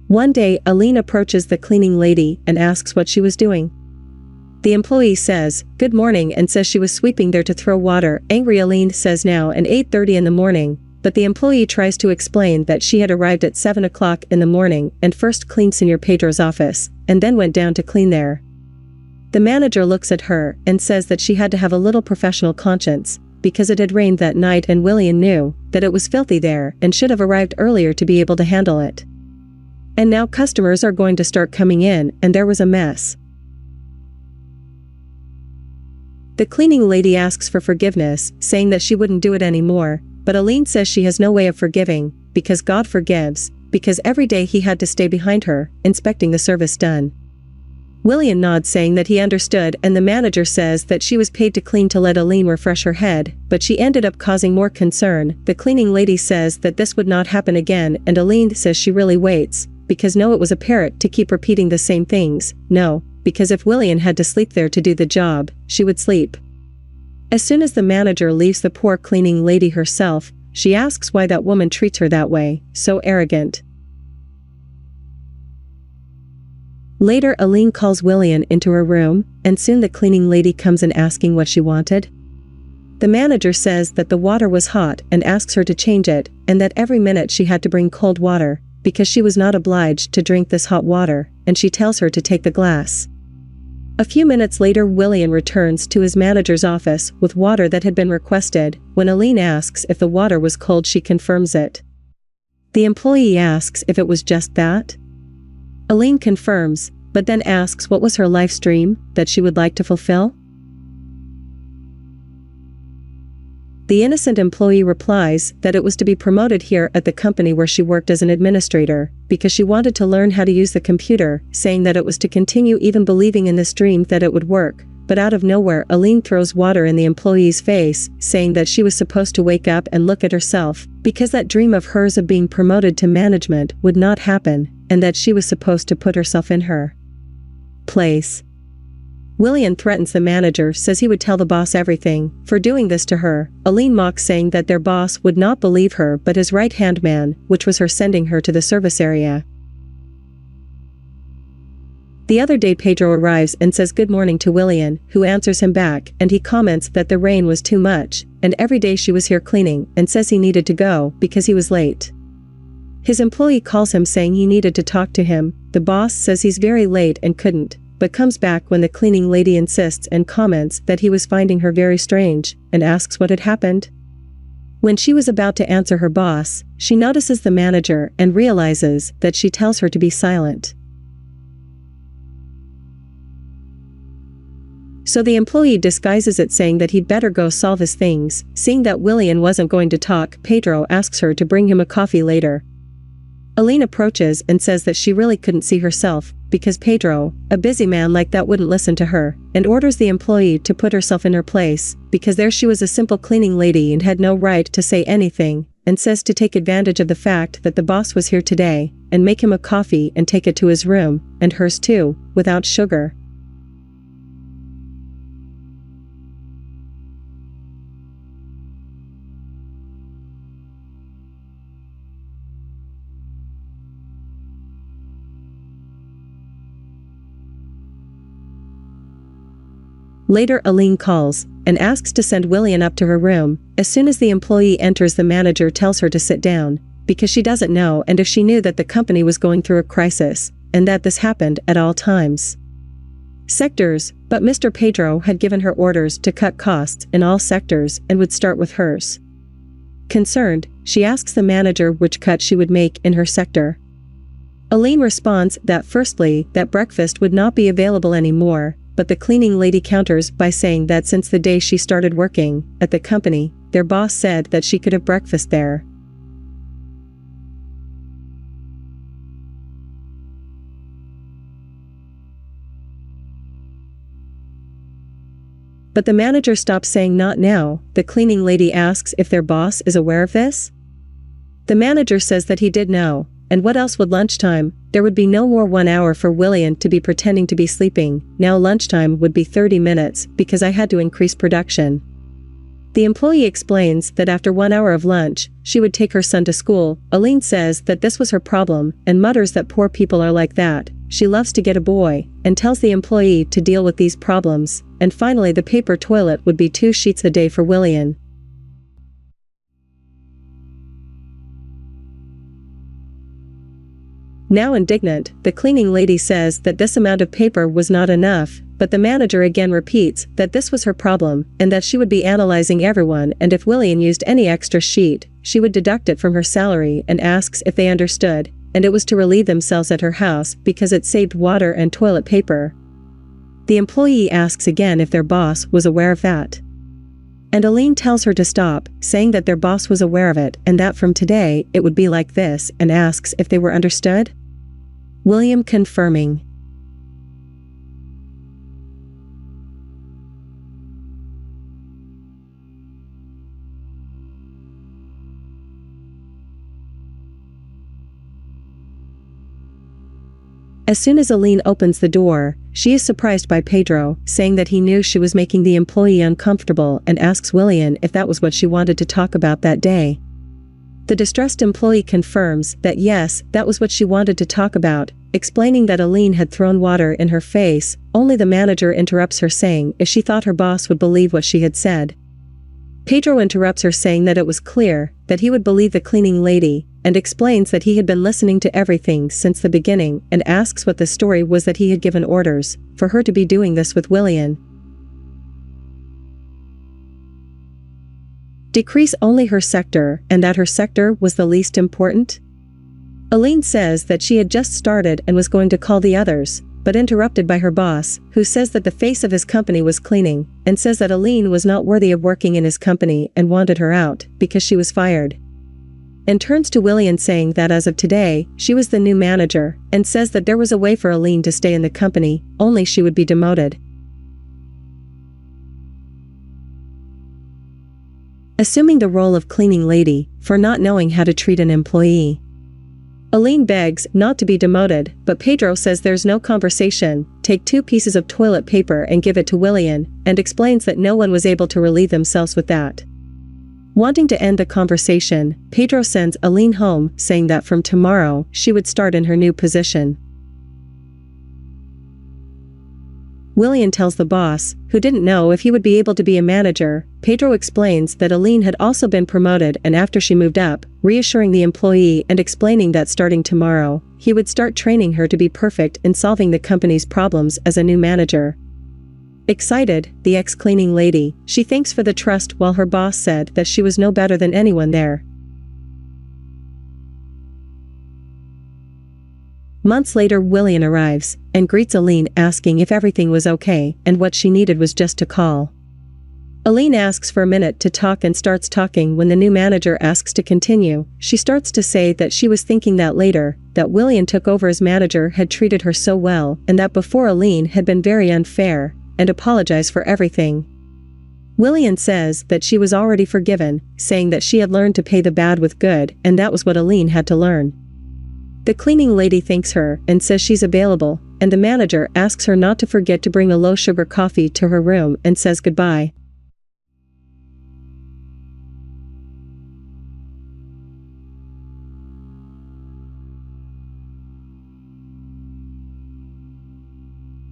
One day, Aline approaches the cleaning lady and asks what she was doing. The employee says, "Good morning," and says she was sweeping there to throw water. Angry Aline says now at 8:30 in the morning, but the employee tries to explain that she had arrived at 7 o'clock in the morning and first cleaned Senor Pedro's office, and then went down to clean there. The manager looks at her and says that she had to have a little professional conscience, because it had rained that night and William knew that it was filthy there and should have arrived earlier to be able to handle it. And now customers are going to start coming in, and there was a mess. The cleaning lady asks for forgiveness, saying that she wouldn't do it anymore, but Aline says she has no way of forgiving, because God forgives, because every day he had to stay behind her, inspecting the service done. William nods, saying that he understood, and the manager says that she was paid to clean to let Aline refresh her head, but she ended up causing more concern. The cleaning lady says that this would not happen again, and Aline says she really waits, because no, it was a parrot to keep repeating the same things. No, because if William had to sleep there to do the job, she would sleep. As soon as the manager leaves the poor cleaning lady herself, she asks why that woman treats her that way, so arrogant. Later, Aline calls William into her room, and soon the cleaning lady comes in asking what she wanted. The manager says that the water was hot and asks her to change it, and that every minute she had to bring cold water, because she was not obliged to drink this hot water, and she tells her to take the glass. A few minutes later, William returns to his manager's office with water that had been requested. When Aline asks if the water was cold, she confirms it. The employee asks if it was just that. Aline confirms, but then asks what was her life's dream that she would like to fulfill. The innocent employee replies that it was to be promoted here at the company where she worked as an administrator, because she wanted to learn how to use the computer, saying that it was to continue even believing in this dream that it would work. But out of nowhere, Aline throws water in the employee's face, saying that she was supposed to wake up and look at herself, because that dream of hers of being promoted to management would not happen, and that she was supposed to put herself in her place. William threatens the manager, says he would tell the boss everything for doing this to her. Aline mocks, saying that their boss would not believe her but his right-hand man, which was her sending her to the service area. The other day, Pedro arrives and says good morning to William, who answers him back, and he comments that the rain was too much, and every day she was here cleaning, and says he needed to go because he was late. His employee calls him, saying he needed to talk to him. The boss says he's very late and couldn't, but comes back when the cleaning lady insists and comments that he was finding her very strange, and asks what had happened. When she was about to answer her boss, she notices the manager and realizes that she tells her to be silent. So the employee disguises it, saying that he'd better go solve his things. Seeing that William wasn't going to talk, Pedro asks her to bring him a coffee later. Aline approaches and says that she really couldn't see herself, because Pedro, a busy man like that, wouldn't listen to her, and orders the employee to put herself in her place, because there she was a simple cleaning lady and had no right to say anything, and says to take advantage of the fact that the boss was here today, and make him a coffee and take it to his room, and hers too, without sugar. Later, Aline calls and asks to send William up to her room. As soon as the employee enters, the manager tells her to sit down, because she doesn't know, and if she knew that the company was going through a crisis, and that this happened at all times. Sectors, but Mr. Pedro had given her orders to cut costs in all sectors and would start with hers. Concerned, she asks the manager which cut she would make in her sector. Aline responds that firstly, that breakfast would not be available anymore, but the cleaning lady counters by saying that since the day she started working at the company, their boss said that she could have breakfast there. But the manager stops, saying not now. The cleaning lady asks if their boss is aware of this. The manager says that he did know, and what else would lunchtime? There would be no more 1 hour for William to be pretending to be sleeping. Now lunchtime would be 30 minutes, because I had to increase production. The employee explains that after 1 hour of lunch, she would take her son to school. Aline says that this was her problem and mutters that poor people are like that. She loves to get a boy, and tells the employee to deal with these problems. And finally, the paper toilet would be 2 sheets a day for William. Now indignant, the cleaning lady says that this amount of paper was not enough, but the manager again repeats that this was her problem and that she would be analyzing everyone, and if William used any extra sheet, she would deduct it from her salary, and asks if they understood, and it was to relieve themselves at her house because it saved water and toilet paper. The employee asks again if their boss was aware of that. And Aline tells her to stop, saying that their boss was aware of it and that from today it would be like this, and asks if they were understood. William confirming. As soon as Aline opens the door, she is surprised by Pedro, saying that he knew she was making the employee uncomfortable, and asks William if that was what she wanted to talk about that day. The distressed employee confirms that yes, that was what she wanted to talk about, explaining that Aline had thrown water in her face. Only the manager interrupts her, saying if she thought her boss would believe what she had said. Pedro interrupts her, saying that it was clear that he would believe the cleaning lady, and explains that he had been listening to everything since the beginning, and asks what the story was, that he had given orders for her to be doing this with William. Decrease only her sector, and that her sector was the least important? Aline says that she had just started and was going to call the others, but interrupted by her boss, who says that the face of his company was cleaning, and says that Aline was not worthy of working in his company and wanted her out because she was fired. And turns to William, saying that as of today, she was the new manager, and says that there was a way for Aline to stay in the company, only she would be demoted. Assuming the role of cleaning lady for not knowing how to treat an employee. Aline begs not to be demoted, but Pedro says there's no conversation. Take 2 pieces of toilet paper and give it to William, and explains that no one was able to relieve themselves with that. Wanting to end the conversation, Pedro sends Aline home, saying that from tomorrow she would start in her new position. William tells the boss, who didn't know if he would be able to be a manager. Pedro explains that Aline had also been promoted, and after she moved up, reassuring the employee and explaining that starting tomorrow, he would start training her to be perfect in solving the company's problems as a new manager. Excited, the ex-cleaning lady, she thanks for the trust, while her boss said that she was no better than anyone there. Months later, William arrives and greets Aline, asking if everything was okay and what she needed was just to call. Aline asks for a minute to talk and starts talking. When the new manager asks to continue, she starts to say that she was thinking that later, that William took over as manager had treated her so well, and that before Aline had been very unfair, and apologized for everything. William says that she was already forgiven, saying that she had learned to pay the bad with good, and that was what Aline had to learn. The cleaning lady thanks her and says she's available, and the manager asks her not to forget to bring a low-sugar coffee to her room and says goodbye.